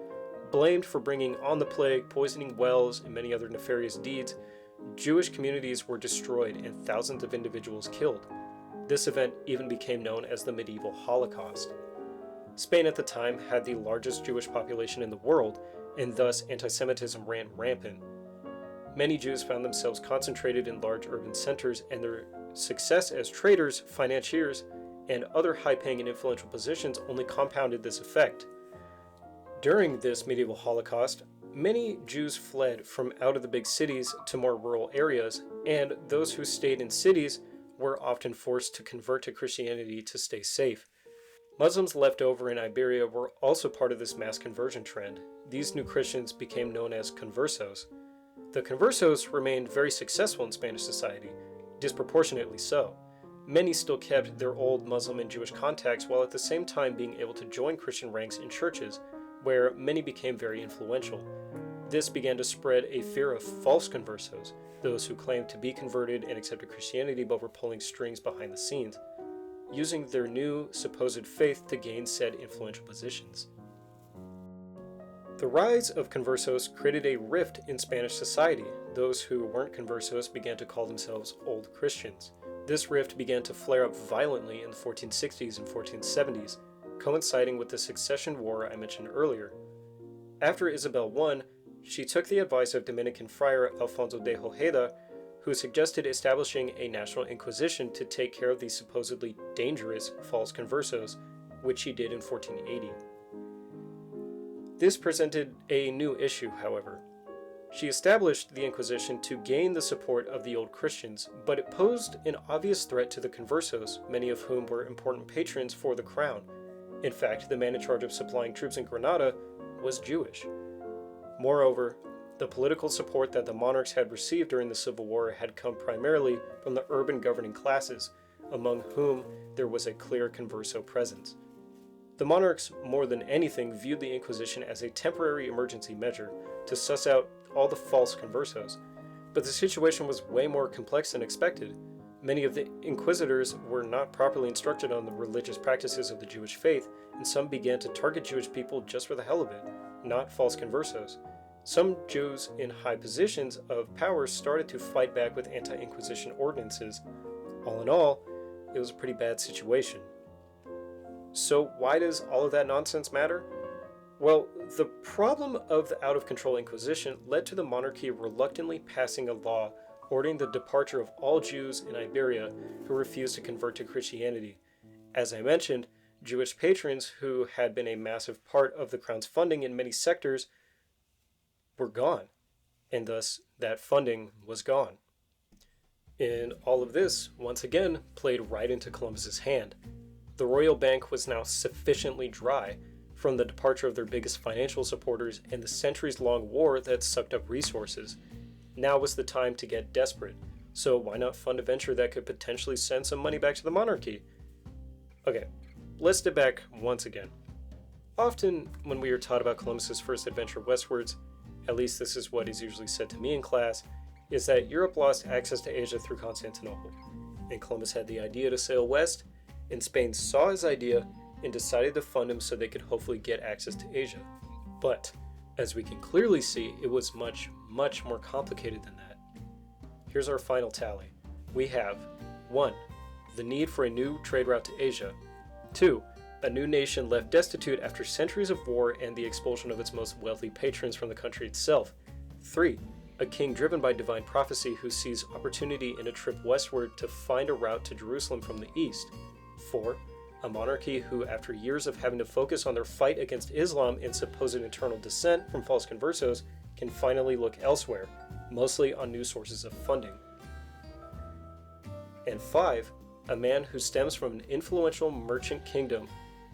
Blamed for bringing on the plague, poisoning wells, and many other nefarious deeds, Jewish communities were destroyed and thousands of individuals killed. This event even became known as the medieval Holocaust. Spain at the time had the largest Jewish population in the world, and thus anti-Semitism ran rampant. Many Jews found themselves concentrated in large urban centers, and their success as traders, financiers, and other high-paying and influential positions only compounded this effect. During this medieval Holocaust, many Jews fled from out of the big cities to more rural areas, and those who stayed in cities were often forced to convert to Christianity to stay safe. Muslims left over in Iberia were also part of this mass conversion trend. These new Christians became known as conversos. The conversos remained very successful in Spanish society, disproportionately so. Many still kept their old Muslim and Jewish contacts while at the same time being able to join Christian ranks in churches, where many became very influential. This began to spread a fear of false conversos, those who claimed to be converted and accepted Christianity but were pulling strings behind the scenes, using their new supposed faith to gain said influential positions. The rise of conversos created a rift in Spanish society. Those who weren't conversos began to call themselves Old Christians. This rift began to flare up violently in the 1460s and 1470s, coinciding with the succession war I mentioned earlier. After Isabel won, she took the advice of Dominican friar Alfonso de Ojeda, who suggested establishing a national inquisition to take care of these supposedly dangerous false conversos, which she did in 1480. This presented a new issue, however. She established the Inquisition to gain the support of the Old Christians, but it posed an obvious threat to the conversos, many of whom were important patrons for the crown. In fact, the man in charge of supplying troops in Granada was Jewish. Moreover, the political support that the monarchs had received during the Civil War had come primarily from the urban governing classes, among whom there was a clear converso presence. The monarchs, more than anything, viewed the Inquisition as a temporary emergency measure to suss out all the false conversos, but the situation was way more complex than expected. Many of the inquisitors were not properly instructed on the religious practices of the Jewish faith, and some began to target Jewish people just for the hell of it, not false conversos. Some Jews in high positions of power started to fight back with anti-Inquisition ordinances. All in all, it was a pretty bad situation. So why does all of that nonsense matter? Well, the problem of the out-of-control Inquisition led to the monarchy reluctantly passing a law ordering the departure of all Jews in Iberia who refused to convert to Christianity. As I mentioned, Jewish patrons who had been a massive part of the crown's funding in many sectors were gone, and thus that funding was gone. And all of this, once again, played right into Columbus's hand. The royal bank was now sufficiently dry from the departure of their biggest financial supporters and the centuries-long war that sucked up resources. Now was the time to get desperate, so why not fund a venture that could potentially send some money back to the monarchy? Okay, let's step back once again. Often, when we are taught about Columbus's first adventure westwards, at least this is what is usually said to me in class, is that Europe lost access to Asia through Constantinople, and Columbus had the idea to sail west, and Spain saw his idea and decided to fund him so they could hopefully get access to Asia. But, as we can clearly see, it was much, much more complicated than that. Here's our final tally. We have 1. The need for a new trade route to Asia. 2. A new nation left destitute after centuries of war and the expulsion of its most wealthy patrons from the country itself. 3. A king driven by divine prophecy who sees opportunity in a trip westward to find a route to Jerusalem from the east. 4. A monarchy who, after years of having to focus on their fight against Islam and supposed internal dissent from false conversos, can finally look elsewhere, mostly on new sources of funding. And 5. A man who stems from an influential merchant kingdom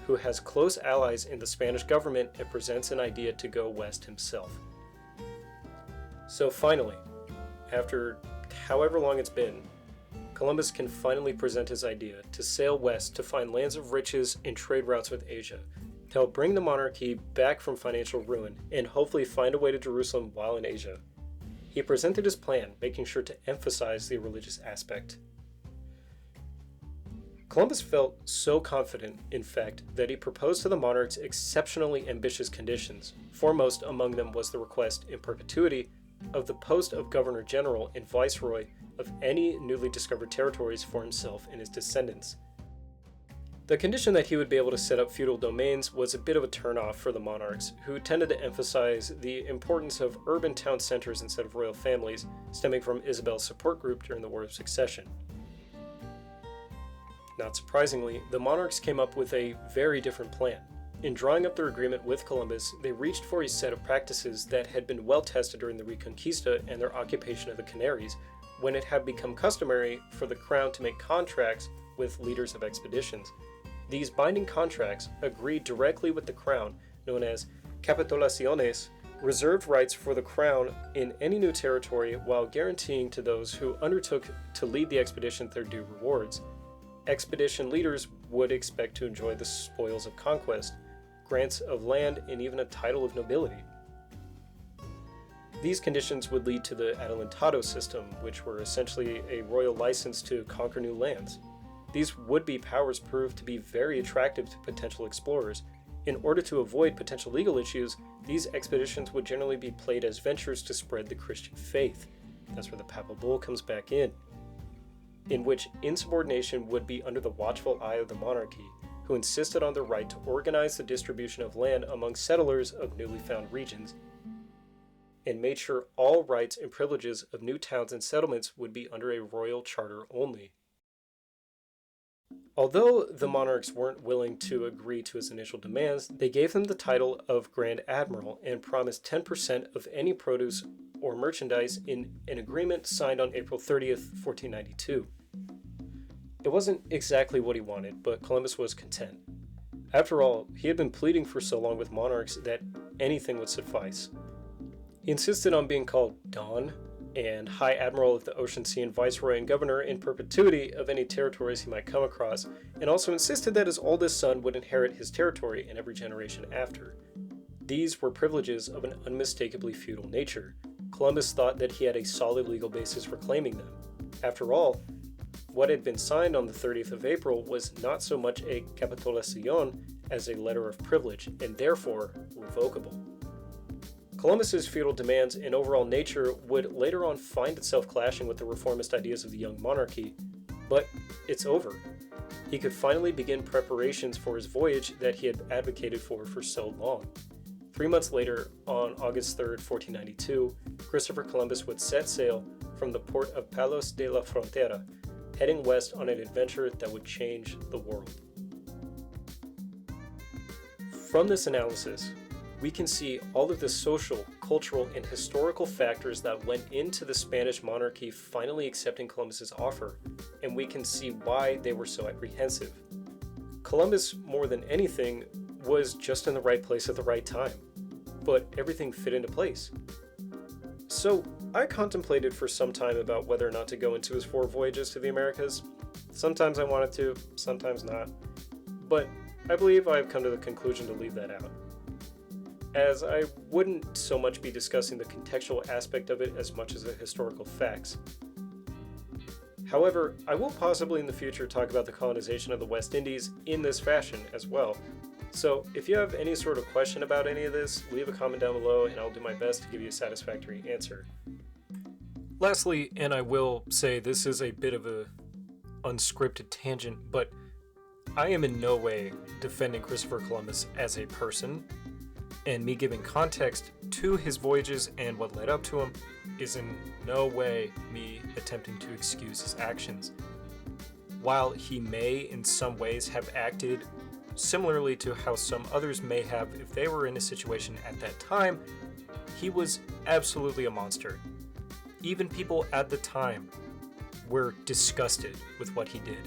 who has close allies in the Spanish government and presents an idea to go west himself. So finally, after however long it's been, Columbus can finally present his idea to sail west to find lands of riches and trade routes with Asia, to help bring the monarchy back from financial ruin and hopefully find a way to Jerusalem while in Asia. He presented his plan, making sure to emphasize the religious aspect. Columbus felt so confident, in fact, that he proposed to the monarchs exceptionally ambitious conditions. Foremost among them was the request, in perpetuity, of the post of Governor General and Viceroy of any newly discovered territories for himself and his descendants. The condition that he would be able to set up feudal domains was a bit of a turnoff for the monarchs, who tended to emphasize the importance of urban town centers instead of royal families, stemming from Isabel's support group during the War of Succession. Not surprisingly, the monarchs came up with a very different plan. In drawing up their agreement with Columbus, they reached for a set of practices that had been well tested during the Reconquista and their occupation of the Canaries, when it had become customary for the crown to make contracts with leaders of expeditions. These binding contracts, agreed directly with the crown, known as capitulaciones, reserved rights for the crown in any new territory while guaranteeing to those who undertook to lead the expedition their due rewards. Expedition leaders would expect to enjoy the spoils of conquest, grants of land, and even a title of nobility. These conditions would lead to the adelantado system, which were essentially a royal license to conquer new lands. These would-be powers proved to be very attractive to potential explorers. In order to avoid potential legal issues, these expeditions would generally be played as ventures to spread the Christian faith. That's where the papal bull comes back in which insubordination would be under the watchful eye of the monarchy, who insisted on the right to organize the distribution of land among settlers of newly found regions, and made sure all rights and privileges of new towns and settlements would be under a royal charter only. Although the monarchs weren't willing to agree to his initial demands, they gave him the title of Grand Admiral and promised 10% of any produce or merchandise in an agreement signed on April 30th, 1492. It wasn't exactly what he wanted, but Columbus was content. After all, he had been pleading for so long with monarchs that anything would suffice. He insisted on being called Don and High Admiral of the Ocean Sea and Viceroy and Governor in perpetuity of any territories he might come across, and also insisted that his oldest son would inherit his territory in every generation after. These were privileges of an unmistakably feudal nature. Columbus thought that he had a solid legal basis for claiming them. After all, what had been signed on the 30th of April was not so much a capitulación as a letter of privilege, and therefore revocable. Columbus's feudal demands and overall nature would later on find itself clashing with the reformist ideas of the young monarchy, but it's over. He could finally begin preparations for his voyage that he had advocated for so long. 3 months later, on August 3rd, 1492, Christopher Columbus would set sail from the port of Palos de la Frontera, heading west on an adventure that would change the world. From this analysis, we can see all of the social, cultural, and historical factors that went into the Spanish monarchy finally accepting Columbus's offer, and we can see why they were so apprehensive. Columbus, more than anything, was just in the right place at the right time, but everything fit into place. So, I contemplated for some time about whether or not to go into his 4 voyages to the Americas. Sometimes I wanted to, sometimes not, but I believe I have come to the conclusion to leave that out, as I wouldn't so much be discussing the contextual aspect of it as much as the historical facts. However, I will possibly in the future talk about the colonization of the West Indies in this fashion as well. So if you have any sort of question about any of this, leave a comment down below and I'll do my best to give you a satisfactory answer. Lastly, and I will say this is a bit of a unscripted tangent, but I am in no way defending Christopher Columbus as a person, and me giving context to his voyages and what led up to them is in no way me attempting to excuse his actions. While he may in some ways have acted similarly to how some others may have if they were in a situation at that time, he was absolutely a monster. Even people at the time were disgusted with what he did.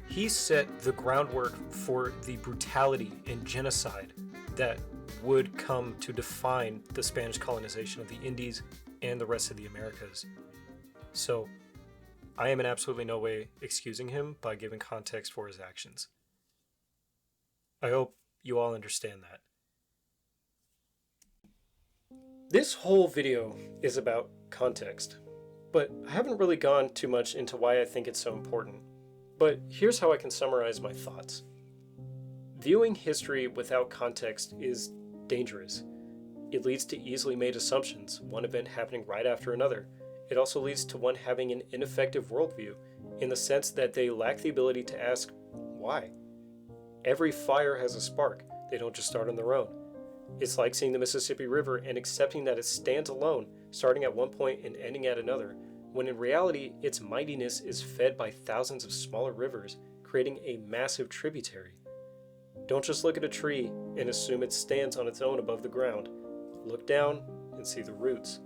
He set the groundwork for the brutality and genocide that would come to define the Spanish colonization of the Indies and the rest of the Americas. So, I am in absolutely no way excusing him by giving context for his actions. I hope you all understand that. This whole video is about context, but I haven't really gone too much into why I think it's so important. But here's how I can summarize my thoughts. Viewing history without context is dangerous. It leads to easily made assumptions, one event happening right after another. It also leads to one having an ineffective worldview, in the sense that they lack the ability to ask, why? Every fire has a spark, they don't just start on their own. It's like seeing the Mississippi River and accepting that it stands alone, starting at one point and ending at another, when in reality its mightiness is fed by thousands of smaller rivers, creating a massive tributary. Don't just look at a tree and assume it stands on its own above the ground. Look down and see the roots.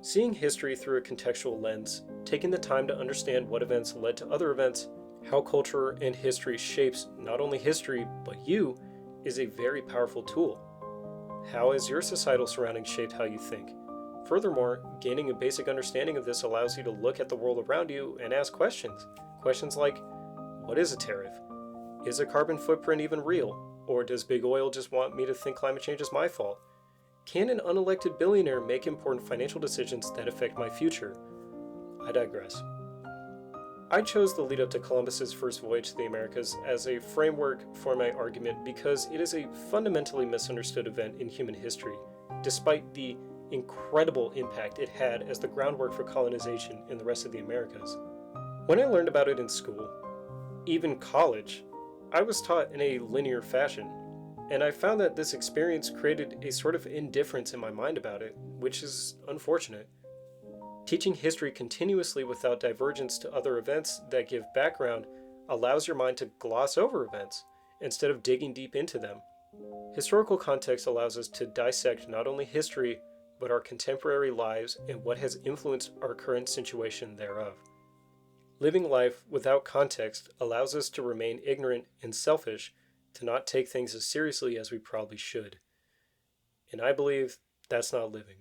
Seeing history through a contextual lens, taking the time to understand what events led to other events, how culture and history shapes not only history, but you, is a very powerful tool. How has your societal surroundings shaped how you think? Furthermore, gaining a basic understanding of this allows you to look at the world around you and ask questions. Questions like, what is a tariff? Is a carbon footprint even real? Or does big oil just want me to think climate change is my fault? Can an unelected billionaire make important financial decisions that affect my future? I digress. I chose the lead up to Columbus's first voyage to the Americas as a framework for my argument because it is a fundamentally misunderstood event in human history, despite the incredible impact it had as the groundwork for colonization in the rest of the Americas. When I learned about it in school, even college, I was taught in a linear fashion, and I found that this experience created a sort of indifference in my mind about it, which is unfortunate. Teaching history continuously without divergence to other events that give background allows your mind to gloss over events instead of digging deep into them. Historical context allows us to dissect not only history, but our contemporary lives and what has influenced our current situation thereof. Living life without context allows us to remain ignorant and selfish, to not take things as seriously as we probably should. And I believe that's not living.